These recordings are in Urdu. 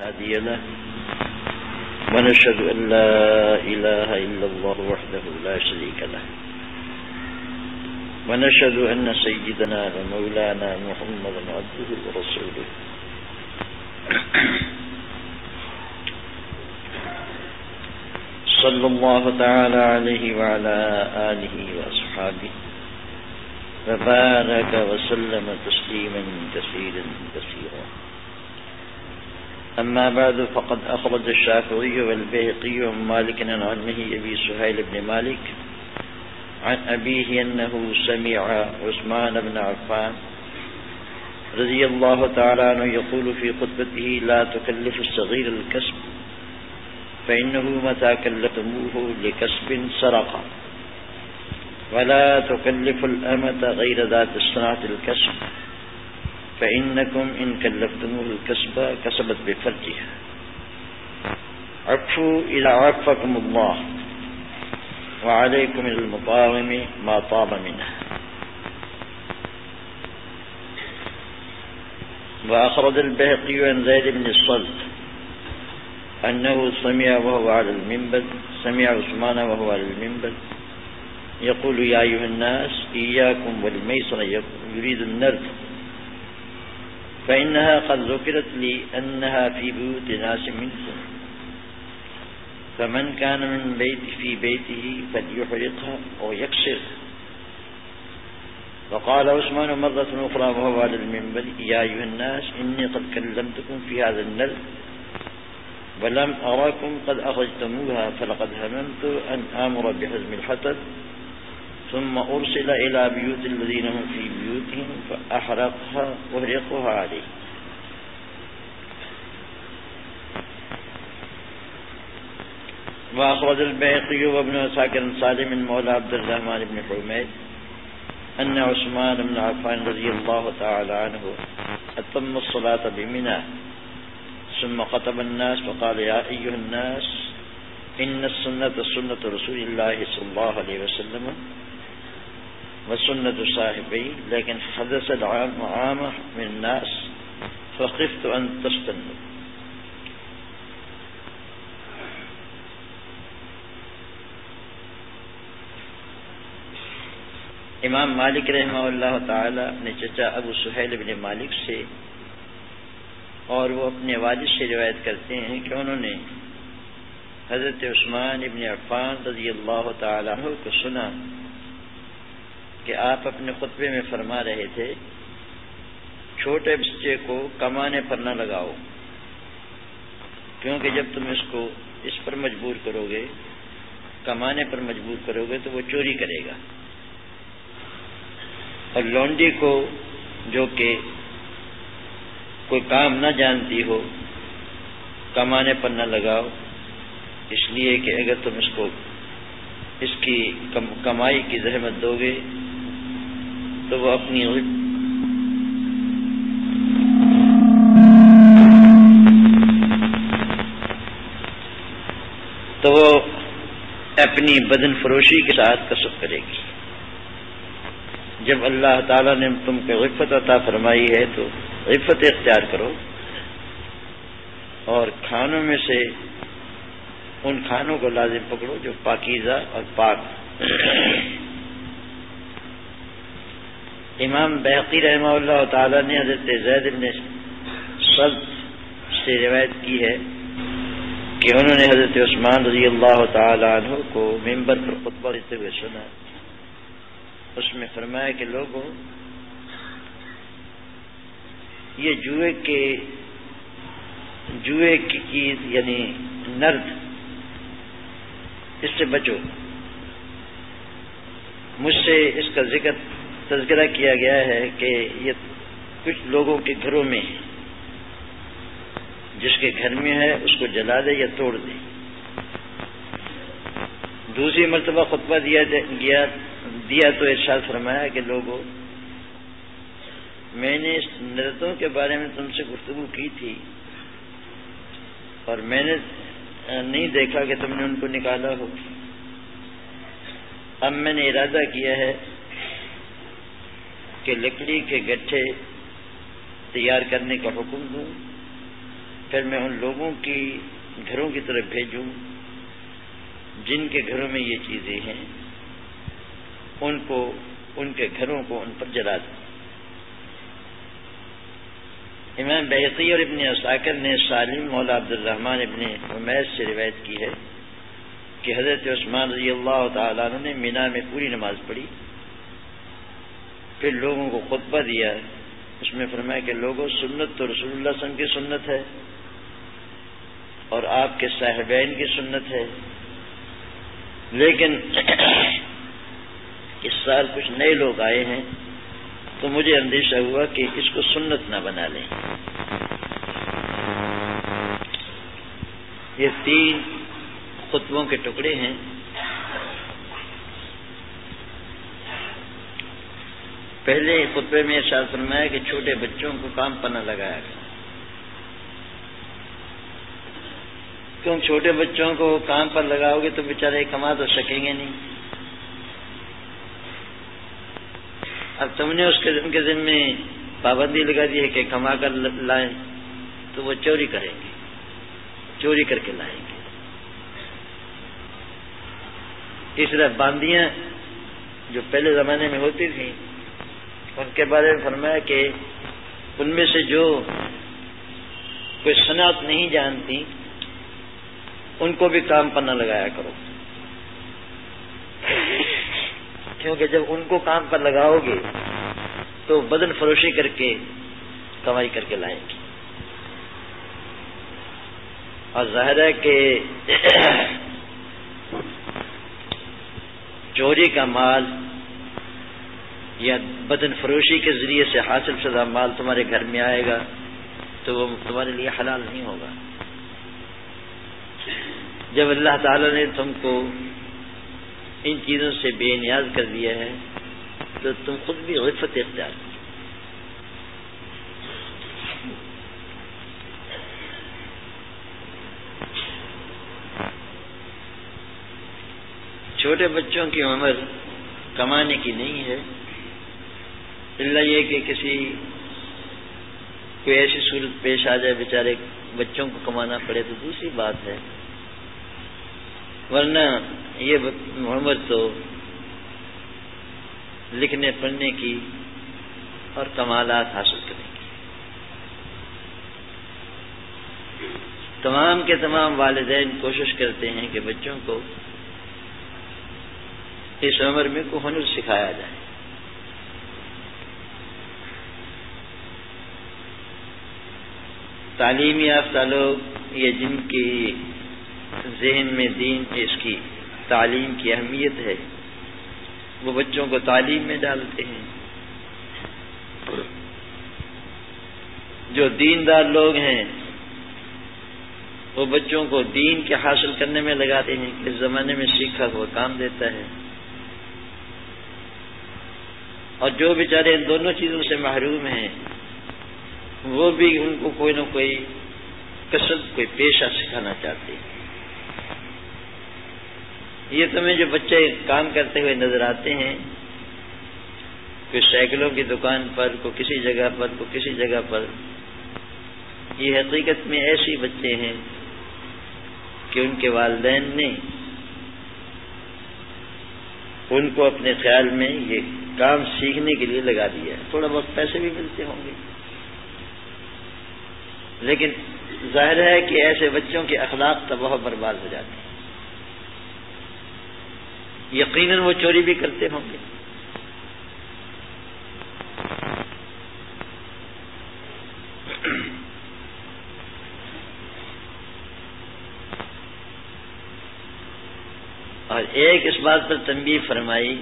هادي له ونشهد أن لا إله إلا الله وحده لا شريك له ونشهد أن سيدنا ومولانا محمدا عبده ورسوله صلى الله تعالى عليه وعلى آله وأصحابه وبارك وسلم تسليما كثيرا كثيرا. أما بعد فقد أخرج الشافعي والبيهقي عن مالك عن عمه أبي سهيل بن مالك عن أبيه أنه سمع عثمان بن عفان رضي الله تعالى عنه يقول في خطبته: لا تكلف الصغير الكسب فإنه متى كلفتموه لكسب سرق، ولا تكلف الأمة غير ذات الصنعة الكسب فإنكم إن كلفتموه الكسب كسبت بفرجها. عفوا إذا عفكم الله وعليكم المطاوم ما طاب منه. وأخرج البيهقي عن زيد بن الصلت أنه سمع وهو على المنبر سمع عثمان وهو على المنبر يقول: يا أيها الناس إياكم والميسر يريد النرد فإنها قد ذكرت لي أنها في بيوت ناس منكم، فمن كان من في بيته فليحرقها أو يكسرها. وقال عثمان مرة أخرى وهو على المنبر: يا أيها الناس إني قد كلمتكم في هذا النرد ولم أراكم قد أخرجتموها، فلقد هممت أن آمر بحزم الحطب ثم أرسل إلى بيوت الذين هم في بيوتهم فأحرقها عليه. وأخرج البيهقي وابن عساكر سالم مولى عبد الرحمن بن حميد أن عثمان بن عفان رضي الله تعالى عنه أتم الصلاة بمنى ثم خطب الناس فقال: يا أيها الناس إن السنة سنة رسول الله صلى الله عليه وسلم وسنة صاحبي، لكن حدث العامة من الناس فخفت أن تستنوا. امام مالک رحمہ اللہ تعالی نے چچا ابو سہیل بن مالک سے اور وہ اپنے والد سے روایت کرتے ہیں کہ انہوں نے حضرت عثمان ابن عفان رضی اللہ تعالی عنہ کو سنا کہ آپ اپنے خطبے میں فرما رہے تھے: چھوٹے بچے کو کمانے پر نہ لگاؤ، کیونکہ جب تم اس پر مجبور کرو گے، کمانے پر مجبور کرو گے تو وہ چوری کرے گا. اور لونڈی کو جو کہ کوئی کام نہ جانتی ہو کمانے پر نہ لگاؤ، اس لیے کہ اگر تم اس کی کمائی کی زحمت دو گے تو وہ اپنی بدن فروشی کے ساتھ کسب کرے گی. جب اللہ تعالیٰ نے تم کو عفت عطا فرمائی ہے تو عفت اختیار کرو، اور کھانوں میں سے ان کھانوں کو لازم پکڑو جو پاکیزہ اور پاک. امام بیہقی رحمہ اللہ تعالیٰ نے حضرت زید بن صلت سے روایت کی ہے کہ انہوں نے حضرت عثمان رضی اللہ تعالی عنہ کو ممبر پر خطبہ دیتے ہوئے سنا. اس میں فرمایا کہ لوگوں، یہ جوئے کی چیز یعنی نرد، اس سے بچو. مجھ سے اس کا تذکرہ کیا گیا ہے کہ یہ کچھ لوگوں کے گھروں میں ہے، جس کے گھر میں ہے اس کو جلا دے یا توڑ دے. دوسری مرتبہ خطبہ دیا تو ارشاد فرمایا کہ لوگوں، میں نے اس نردوں کے بارے میں تم سے گفتگو کی تھی اور میں نے نہیں دیکھا کہ تم نے ان کو نکالا ہو. اب میں نے ارادہ کیا ہے کہ لکڑی کے گٹھے تیار کرنے کا حکم دوں پھر میں ان لوگوں کی گھروں کی طرف بھیجوں جن کے گھروں میں یہ چیزیں ہیں، ان کو، ان کے گھروں کو ان پر جلا دوں۔ امام بیہقی اور ابن عساکر نے سالم مولا عبد الرحمن ابن حمیس سے روایت کی ہے کہ حضرت عثمان رضی اللہ تعالیٰ عنہ نے مینا میں پوری نماز پڑھی، پھر لوگوں کو خطبہ دیا، اس میں فرمایا کہ لوگوں، سنت تو رسول اللہ صلی اللہ علیہ وسلم کی سنت ہے اور آپ کے صاحبین کی سنت ہے، لیکن اس سال کچھ نئے لوگ آئے ہیں تو مجھے اندیشہ ہوا کہ اس کو سنت نہ بنا لیں۔ یہ 3 خطبوں کے ٹکڑے ہیں۔ پہلے خطبے میں ارشاد فرمایا کہ چھوٹے بچوں کو کام پر نہ لگایا گیا، کیوں چھوٹے بچوں کو کام پر لگاؤ گے تو بیچارے کما تو سکیں گے نہیں، اب تم نے ان کے ذمے پابندی لگا دی ہے کہ کما کر لائیں تو وہ چوری کریں گے، چوری کر کے لائیں گے۔ اس طرح باندیاں جو پہلے زمانے میں ہوتی تھیں ان کے بارے میں فرمایا کہ ان میں سے جو کوئی صنعت نہیں جانتی ان کو بھی کام پر نہ لگایا کرو، کیونکہ جب ان کو کام پر لگاؤ گے تو بدن فروشی کر کے کمائی کر کے لائیں گے، اور ظاہر ہے کہ چوری کا مال یا بدن فروشی کے ذریعے سے حاصل شدہ مال تمہارے گھر میں آئے گا تو وہ تمہارے لیے حلال نہیں ہوگا۔ جب اللہ تعالی نے تم کو ان چیزوں سے بے نیاز کر دیا ہے تو تم خود بھی عفت اختیار کرو۔ چھوٹے بچوں کی عمر کمانے کی نہیں ہے، اللہ یہ کہ کسی کوئی ایسی صورت پیش آ جائے بیچارے بچوں کو کمانا پڑے تو دوسری بات ہے، ورنہ یہ عمر تو لکھنے پڑھنے کی اور کمالات حاصل کرنے کی۔ تمام کے تمام والدین کوشش کرتے ہیں کہ بچوں کو اس عمر میں کو ہنر سکھایا جائے۔ تعلیمی یافتہ لوگ یا جن کی ذہن میں دین اس کی تعلیم کی اہمیت ہے وہ بچوں کو تعلیم میں ڈالتے ہیں، جو دیندار لوگ ہیں وہ بچوں کو دین کے حاصل کرنے میں لگاتے ہیں کہ اس زمانے میں سیکھا ہوا کام دیتا ہے، اور جو بیچارے ان دونوں چیزوں سے محروم ہیں وہ بھی ان کو کوئی نہ کوئی کسب، کوئی پیشہ سکھانا چاہتے ہیں۔ یہ تمہیں جو بچے کام کرتے ہوئے نظر آتے ہیں، کوئی سائیکلوں کی دکان پر، کوئی کسی جگہ پر، کوئی کسی جگہ پر، یہ حقیقت میں ایسے بچے ہیں کہ ان کے والدین نے ان کو اپنے خیال میں یہ کام سیکھنے کے لیے لگا دیا ہے۔ تھوڑا بہت پیسے بھی ملتے ہوں گے، لیکن ظاہر ہے کہ ایسے بچوں کے اخلاق تباہ و برباد ہو جاتے ہیں، یقیناً وہ چوری بھی کرتے ہوں گے۔ اور ایک اس بات پر تنبیہ فرمائی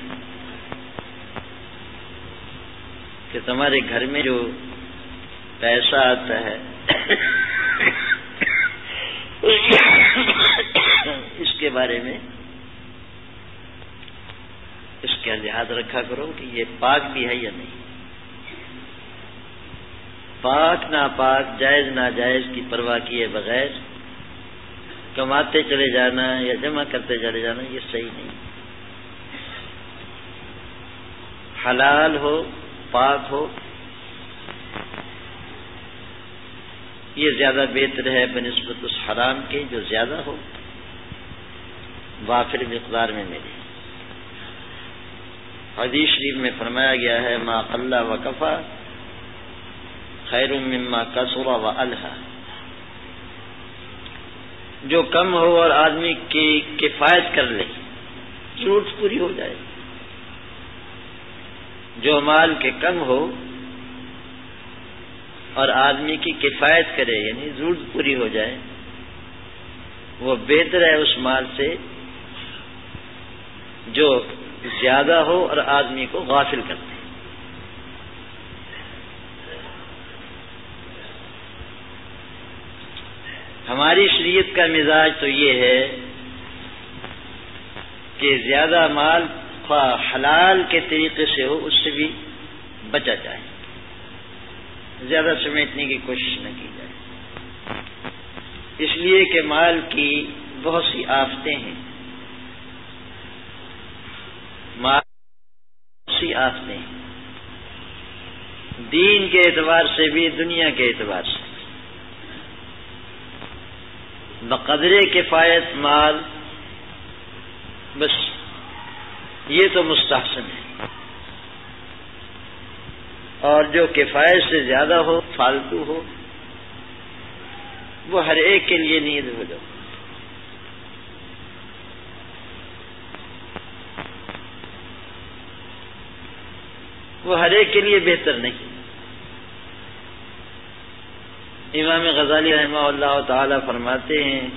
کہ تمہارے گھر میں جو پیسہ آتا ہے اس کے بارے میں اس کا لحاظ رکھا کرو کہ یہ پاک بھی ہے یا نہیں۔ پاک ناپاک، جائز ناجائز کی پرواہ کیے بغیر کماتے چلے جانا یا جمع کرتے چلے جانا یہ صحیح نہیں۔ حلال ہو، پاک ہو، یہ زیادہ بہتر ہے بنسبت اس حرام کے جو زیادہ ہو، وافر مقدار میں ملے۔ حدیث شریف میں فرمایا گیا ہے ما قل و کفا خیر مما کثر و الہا، جو کم ہو اور آدمی کی کفایت کر لے، ضرورت پوری ہو جائے، جو مال کے کم ہو اور آدمی کی کفایت کرے یعنی ضرورت پوری ہو جائے، وہ بہتر ہے اس مال سے جو زیادہ ہو اور آدمی کو غافل کر دے۔ ہماری شریعت کا مزاج تو یہ ہے کہ زیادہ مال حلال کے طریقے سے ہو اس سے بھی بچا جائے، زیادہ سمیٹنے کی کوشش نہ کی جائے، اس لیے کہ مال کی بہت سی آفتیں ہیں، بہت سی آفتیں ہیں، دین کے اعتبار سے بھی دنیا کے اعتبار سے۔ بقدر کفایت مال بس یہ تو مستحسن ہے، اور جو کفایت سے زیادہ ہو، فالتو ہو، وہ ہر ایک کے لیے نیند ہو جاؤ۔ وہ ہر ایک کے لیے بہتر نہیں۔ امام غزالی رحمہ اللہ تعالی فرماتے ہیں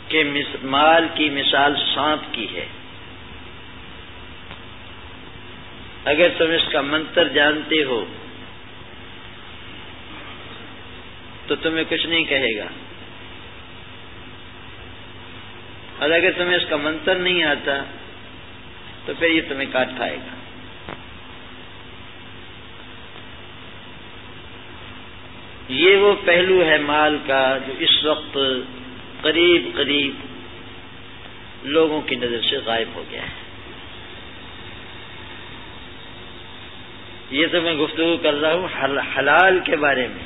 کہ مال کی مثال سانپ کی ہے، اگر تم اس کا منتر جانتے ہو تو تمہیں کچھ نہیں کہے گا، اور اگر تمہیں اس کا منتر نہیں آتا تو پھر یہ تمہیں کاٹ کھائے گا۔ یہ وہ پہلو ہے مال کا جو اس وقت قریب قریب لوگوں کی نظر سے غائب ہو گیا ہے۔ یہ تو میں گفتگو کر رہا ہوں حلال کے بارے میں۔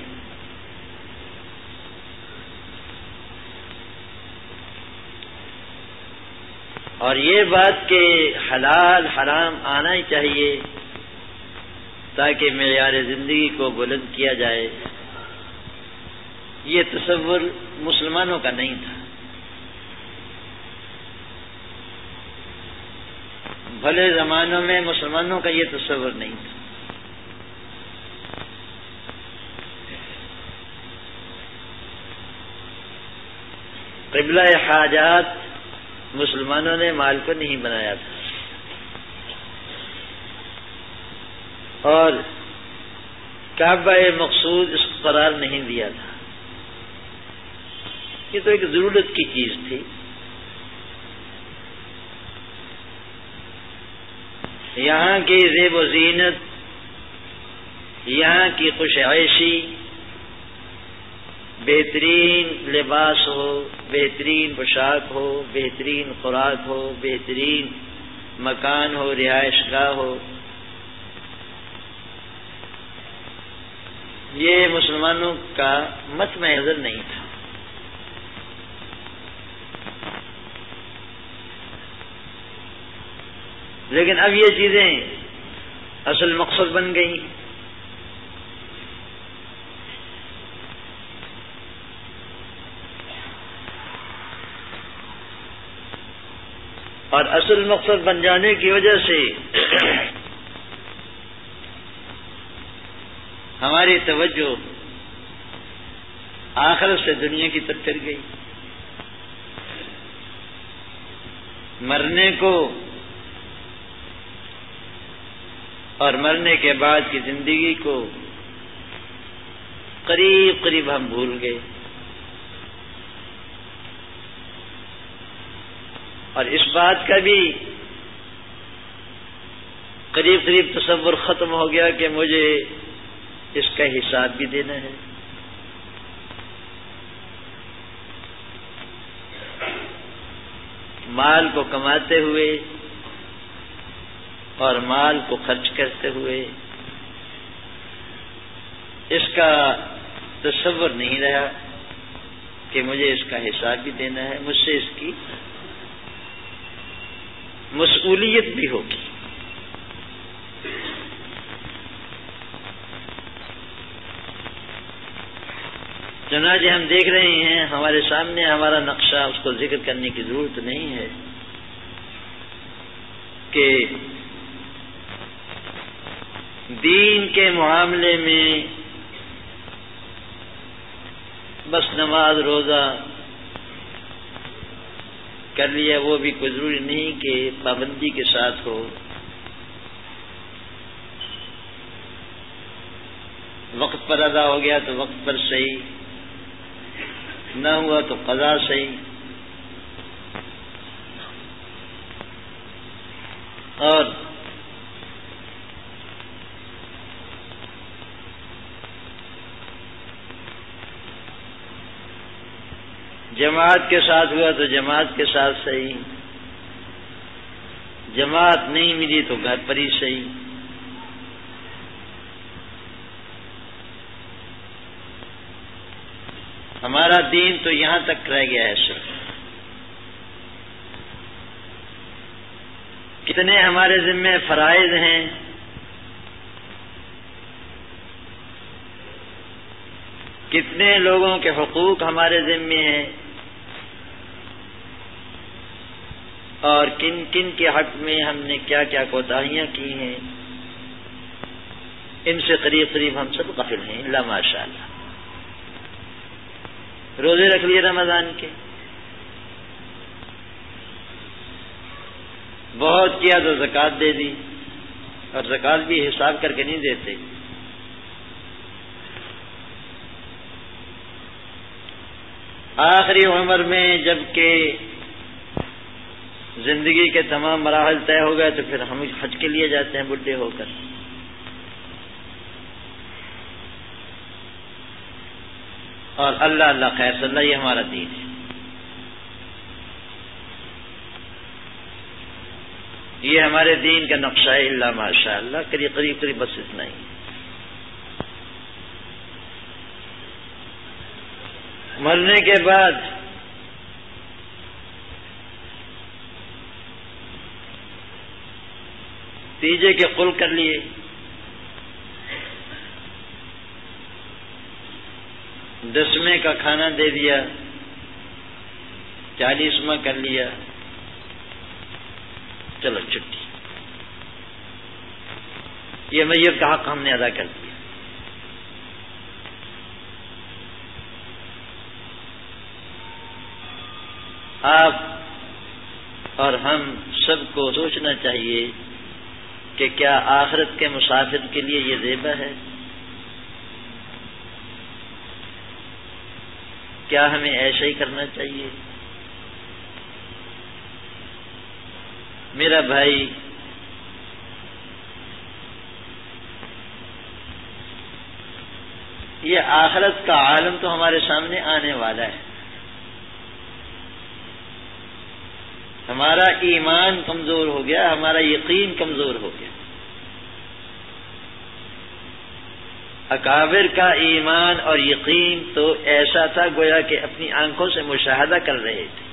اور یہ بات کہ حلال حرام آنا ہی چاہیے تاکہ معیار زندگی کو بلند کیا جائے، یہ تصور مسلمانوں کا نہیں تھا۔ بھلے زمانوں میں مسلمانوں کا یہ تصور نہیں تھا۔ قبلہ حاجات مسلمانوں نے مال کو نہیں بنایا تھا، اور کعبہ مقصود اس کو قرار نہیں دیا تھا۔ یہ تو ایک ضرورت کی چیز تھی۔ یہاں کی زیب و زینت، یہاں کی خوش عیشی، بہترین لباس ہو، بہترین پوشاک ہو، بہترین خوراک ہو، بہترین مکان ہو، رہائش گاہ ہو، یہ مسلمانوں کا مطمع نظر نہیں تھا۔ لیکن اب یہ چیزیں اصل مقصد بن گئی، اور اصل مقصد بن جانے کی وجہ سے ہماری توجہ آخرت سے دنیا کی طرف پھر گئی۔ مرنے کو اور مرنے کے بعد کی زندگی کو قریب قریب ہم بھول گئے، اور اس بات کا بھی قریب قریب تصور ختم ہو گیا کہ مجھے اس کا حساب بھی دینا ہے۔ مال کو کماتے ہوئے اور مال کو خرچ کرتے ہوئے اس کا تصور نہیں رہا کہ مجھے اس کا حساب بھی دینا ہے، مجھ سے اس کی مسئولیت بھی ہوگی۔ چنانچہ ہم دیکھ رہے ہیں ہمارے سامنے ہمارا نقشہ، اس کو ذکر کرنے کی ضرورت نہیں ہے کہ دین کے معاملے میں بس نماز روزہ کر لیا، وہ بھی کوئی ضروری نہیں کہ پابندی کے ساتھ ہو، وقت پر ادا ہو گیا تو وقت پر صحیح، نہ ہوا تو قضا صحیح، اور جماعت کے ساتھ ہوا تو جماعت کے ساتھ صحیح، جماعت نہیں ملی تو گھر پر ہی صحیح۔ ہمارا دین تو یہاں تک رہ گیا ہے صرف۔ کتنے ہمارے ذمہ فرائض ہیں، کتنے لوگوں کے حقوق ہمارے ذمہ ہیں، اور کن کن کے حق میں ہم نے کیا کیا کوتاہیاں کی ہیں، ان سے قریب قریب ہم سب غافل ہیں الا ماشاء اللہ۔ روزے رکھ لیے رمضان کے، بہت کیا تو زکوٰۃ دے دی، اور زکوٰۃ بھی حساب کر کے نہیں دیتے۔ آخری عمر میں جب کہ زندگی کے تمام مراحل طے ہو گئے تو پھر ہم حج کے لیے جاتے ہیں بڈھے ہو کر۔ اور اللہ اللہ خیر صلی اللہ، یہ ہمارا دین ہے۔ یہ ہمارے دین کا نقشہ ہے الا ماشاء اللہ، قریب قریب بس اتنا ہی۔ مرنے کے بعد تیجے کے قل کر لیے، دسویں کا کھانا دے دیا، 40واں کر لیا، چلو چھٹی، یہ میت کا حق ہم نے ادا کر دیا۔ آپ اور ہم سب کو سوچنا چاہیے کہ کیا آخرت کے مسافر کے لیے یہ زیبا ہے؟ کیا ہمیں ایسا ہی کرنا چاہیے؟ میرا بھائی، یہ آخرت کا عالم تو ہمارے سامنے آنے والا ہے۔ ہمارا ایمان کمزور ہو گیا، ہمارا یقین کمزور ہو گیا۔ اکابر کا ایمان اور یقین تو ایسا تھا گویا کہ اپنی آنکھوں سے مشاہدہ کر رہے تھے۔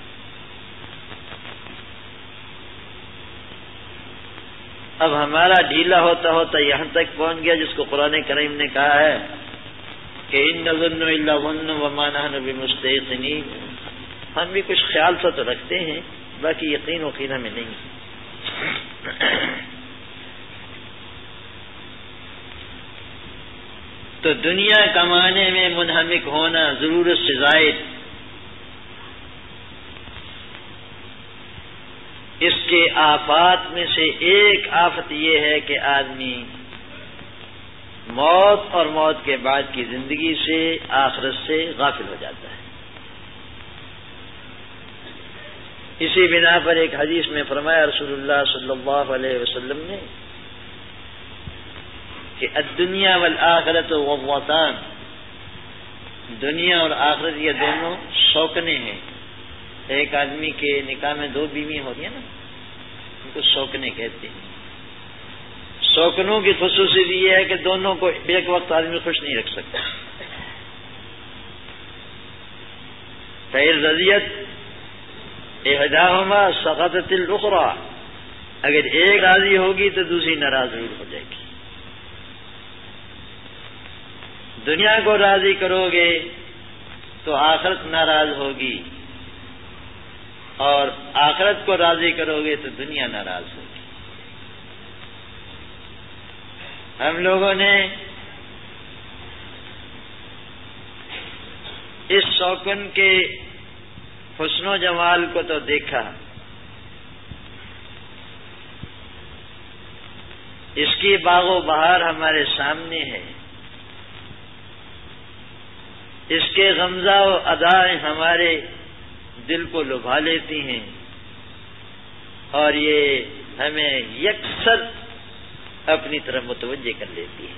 اب ہمارا ڈھیلا ہوتا ہوتا یہاں تک پہنچ گیا جس کو قرآن کریم نے کہا ہے کہ ان نظن الا ظن وما نحن بمستيقنين، ہم بھی کچھ خیال سا تو رکھتے ہیں، باقی یقین وقین ہمیں نہیں۔ تو دنیا کمانے میں منہمک ہونا ضرورت سے زائد، اس کے آفات میں سے ایک آفت یہ ہے کہ آدمی موت اور موت کے بعد کی زندگی سے، آخرت سے غافل ہو جاتا ہے۔ اسی بنا پر ایک حدیث میں فرمایا رسول اللہ صلی اللہ علیہ وسلم نے کہ الدنیا والآخرت غوطان، دنیا اور آخرت یہ دونوں شوکنے ہیں۔ ایک آدمی کے نکاح میں 2 بیوی ہوتی ہیں نا، ان کو شوکنے کہتے ہیں۔ سوکنوں کی خصوصیت یہ ہے کہ دونوں کو ایک وقت آدمی خوش نہیں رکھ سکتا. فَإِن رَضِيَتْ إِحْدَاهُمَا سَقَطَتِ الْأُخْرَى، اگر ایک راضی ہوگی تو دوسری ناراض ضرور ہو جائے گی. دنیا کو راضی کرو گے تو آخرت ناراض ہوگی، اور آخرت کو راضی کرو گے تو دنیا ناراض ہوگی. ہم لوگوں نے اس سوکن کے حسن و جمال کو تو دیکھا، اس کی باغ و بہار ہمارے سامنے ہے، اس کے غمزہ و ادائیں ہمارے دل کو لبھا لیتی ہیں، اور یہ ہمیں یکسر اپنی طرف متوجہ کر لیتی ہے.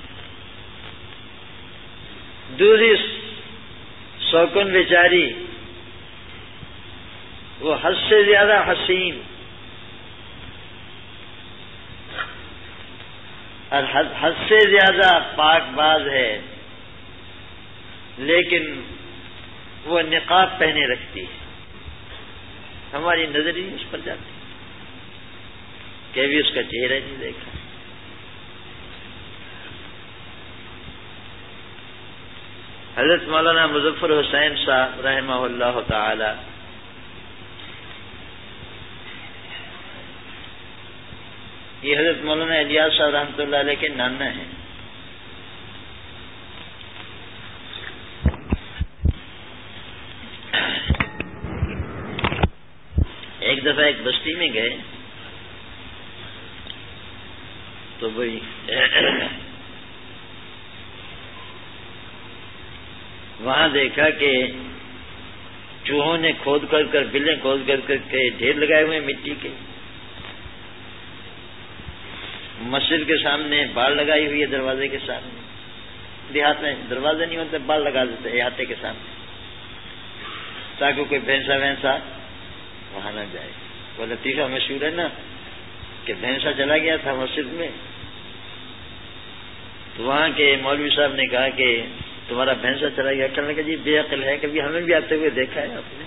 دوسری سوکن بیچاری وہ حد سے زیادہ حسین اور حد سے زیادہ پاک باز ہے، لیکن وہ نقاب پہنے رکھتی ہے. ہماری نظر ہی اس پر جاتی کبھی اس کا چہرہ نہیں دیکھا. حضرت مولانا مظفر حسین صاحب رحمہ اللہ تعالی یہ حضرت مولانا الیاس صاحب رحمۃ اللہ علیہ کے نانا ہیں. ایک دفعہ ایک بستی میں گئے تو وہی وہاں دیکھا کہ چوہوں نے کھود کر بلیں کھود کر کے ڈھیر لگائے ہوئے مٹی کے. مسجد کے سامنے بال لگائی ہوئی ہے، دروازے کے سامنے. دیہات میں دروازے نہیں ہوتے، بال لگا دیتے احاطے کے سامنے تاکہ کوئی بھینسا وینسا وہاں نہ جائے. وہ لطیفہ مشہور ہے نا کہ بھینسا چلا گیا تھا مسجد میں، تو وہاں کے مولوی صاحب نے کہا کہ تمہارا بھینسا چلا گیا. کہنے لگا جی بے عقل ہے، کبھی ہمیں بھی آتے ہوئے دیکھا ہے آپ نے.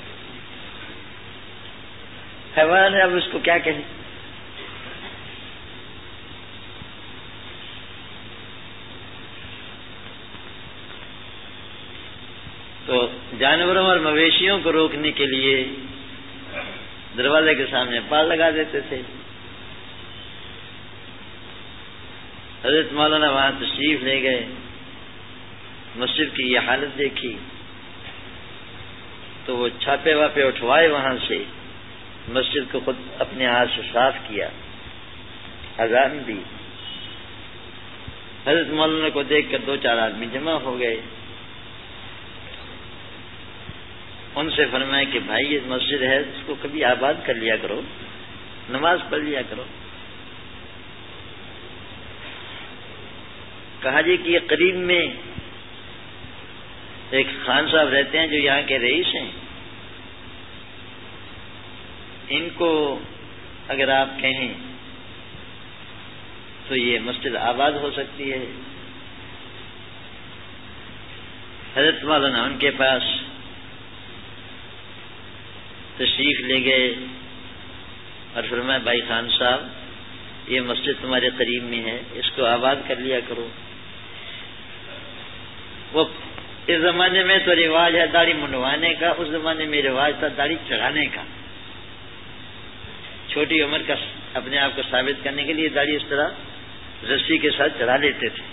حیوان ہے، اب اس کو کیا کہیں. تو جانوروں اور مویشیوں کو روکنے کے لیے دروازے کے سامنے پال لگا دیتے تھے. حضرت مولانا وہاں تشریف لے گئے، مسجد کی یہ حالت دیکھی تو وہ چھاپے واپے اٹھوائے، وہاں سے مسجد کو خود اپنے ہاتھ سے صاف کیا، اذان دی. حضرت مولانا کو دیکھ کر 2-4 آدمی جمع ہو گئے. ان سے فرمایا کہ بھائی یہ مسجد ہے، اس کو کبھی آباد کر لیا کرو، نماز پڑھ لیا کرو. کہا جی کہ یہ قریب میں ایک خان صاحب رہتے ہیں جو یہاں کے رئیس ہیں، ان کو اگر آپ کہیں تو یہ مسجد آباد ہو سکتی ہے. حضرت مولانا ان کے پاس تشریف لے گئے اور فرمایا بھائی خان صاحب یہ مسجد تمہارے قریب میں ہے، اس کو آباد کر لیا کرو. وہ اس زمانے میں تو رواج ہے داڑھی منڈوانے کا، اس زمانے میں رواج تھا داڑھی چڑھانے کا. چھوٹی عمر کا اپنے آپ کو ثابت کرنے کے لیے داڑھی اس طرح رسی کے ساتھ چڑھا لیتے تھے.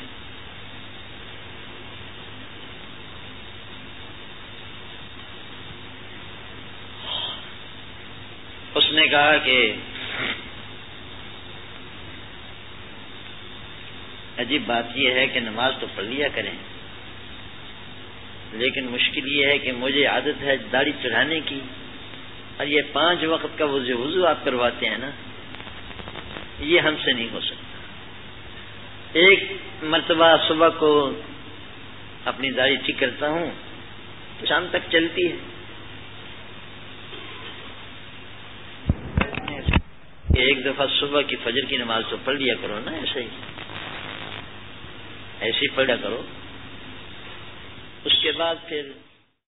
اس نے کہا کہ عجیب بات یہ ہے کہ نماز تو پڑھ لیا کریں، لیکن مشکل یہ ہے کہ مجھے عادت ہے داڑھی چڑھانے کی، اور یہ 5 وقت کا وضو آپ کرواتے ہیں نا، یہ ہم سے نہیں ہو سکتا. ایک مرتبہ صبح کو اپنی داڑھی ٹھیک کرتا ہوں تو شام تک چلتی ہے. ایک دفعہ صبح کی فجر کی نماز تو پڑھ لیا کرو نا ایسے ہی. ایسی پڑھا کرو. اس کے بعد پھر